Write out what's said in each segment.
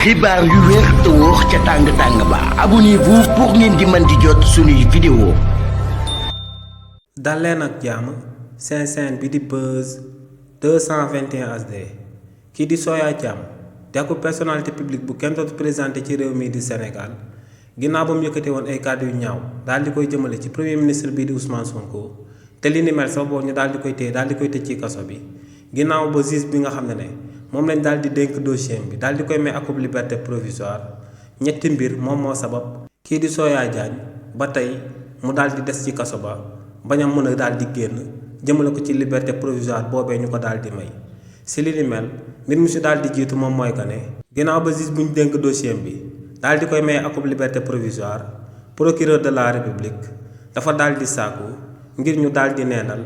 xibaar yu wér te wóor ca tàng ba abonnez-vous pour ngeen di mën di jot suñuy vidéo. dal leen ak jàmm seen chaîne bi di Buzz 221 HD kii di Soya Thiam dekku personnalité publique bu kenn dootu présenté ci réew mii di Sénégal ginnaaw ba mu yëkkati woon ay kàddu yu ñaaw daal di koy jëmale ci premier ministre bii di Ousmane Sonko te li ni mel sax boobu ñu daal di koy téye daal di koy tëj ci kaso bi ginnaaw ba juge bi nga xam ne moom lañ daal di dénk dossier bi daal di koy may akub liberté provisoire ñetti mbir moom moo sabab kii di Soya Diagne ba tey mu daal di des ci kaso ba bañ a mën a daal di génn jëmale ko ci liberté provisoire boobee ñu ko daal di may si li ni mel mbir mi si daal di jiitu moom mooy que ne ginnaaw ba juge bu ñu dénk dossier bi daal di koy may akub liberté provisoire procureur de la république dafa daal di sàkku ngir ñu daal di neenal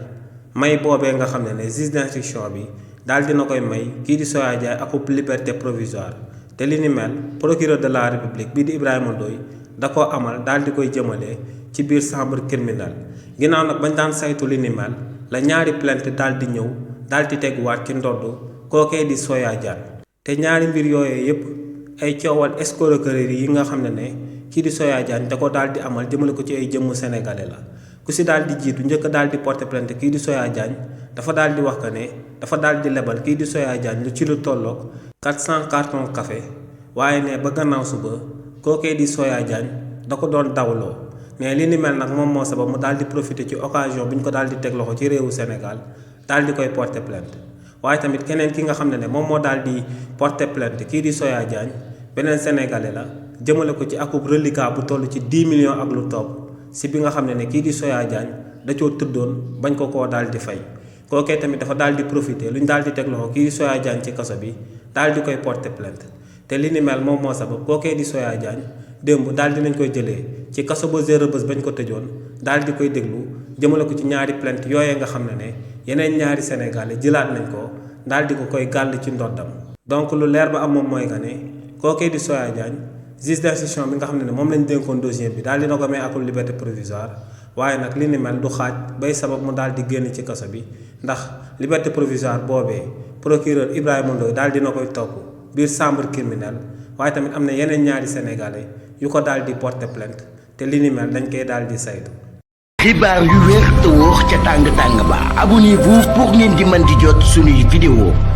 may boobee nga xam ne juge d'instruction bi daal dina koy may kii di Soya Diagne akub liberté provisoire te li ni mel procureur de la république bii di Ibrahima Ndoye da koo amal daal di koy jëmale ci biir chambre criminelle ginnaaw nag bañ daan saytu li ni mel la ñaari plainte daal di ñëw daal di teguwaat ci ndodd kookee di Soya Diagne te ñaari mbir yooyee yépp ay coowal escroquerie yi nga xam ne kii di Soya Diagne da ko daal di amal jëmale ko ci ay jëmm sénégalais la ku si daal di jiitu njëkk daal di porter plainte kii di Soya Diagne dafa daal di wax que ne dafa daal di lebal kii di Soya Diagne lu ci lu tolloog 400 carton café waaye ne ba gannaaw suba kookee di Soya Diagne da ko doon dawloo mais li ni mel nag moom moo sabab mu daal di profiter ci occasion bi ñu ko daal di teg loxo ci réewu Sénégal daal di koy porter plainte waaye tamit keneen ki nga xam ne moom moo daal di porter plainte kii di Soya Diagne beneen sénégalais la jëmale ko ci akub reliquat bu toll ci 10 millions ak lu topp si bi nga xam ne kii di Soya Diagne da coo tëddoon bañ ko koo daal di fay kookee tamit dafa daal di profiter lu ñu daal di teg loxo kii di Soya Diagne ci kaso bi daal di koy porter plainte te li ni mel moom moo sabab kookee di Soya Diagne démb daal di nañ koy jëlee ci kaso ba Rebeuss bañ ko tëjoon daal di koy déglu jëmale ko ci ñaari plainte yooyee nga xam ne yeneen ñaari sénégalais jëlaat nañ ko daal di ko koy gàll ci ndoddam donc lu leer ba am moom mooy que ne kookee di Soya Diagne juge d'instruction bi nga xam ne moom lañ dénkoon dossier bi daal dina ko may akul liberté provisoire waaye nag li ni mel du xaaj bay sabab mu daal di génn ci kaso bi ndax liberté provisoire boobee procureur Ibrahima Ndoye daal dina koy topp biir chambre criminelle waaye tamit am na yeneen ñaari sénégalais yu ko daal di porter plainte te li ni mel dañ koy daal di saytu. xibaar yu wér te wóor ca tàng ba abonnez-vous pour ngeen di mën di jot suñuy vidéo.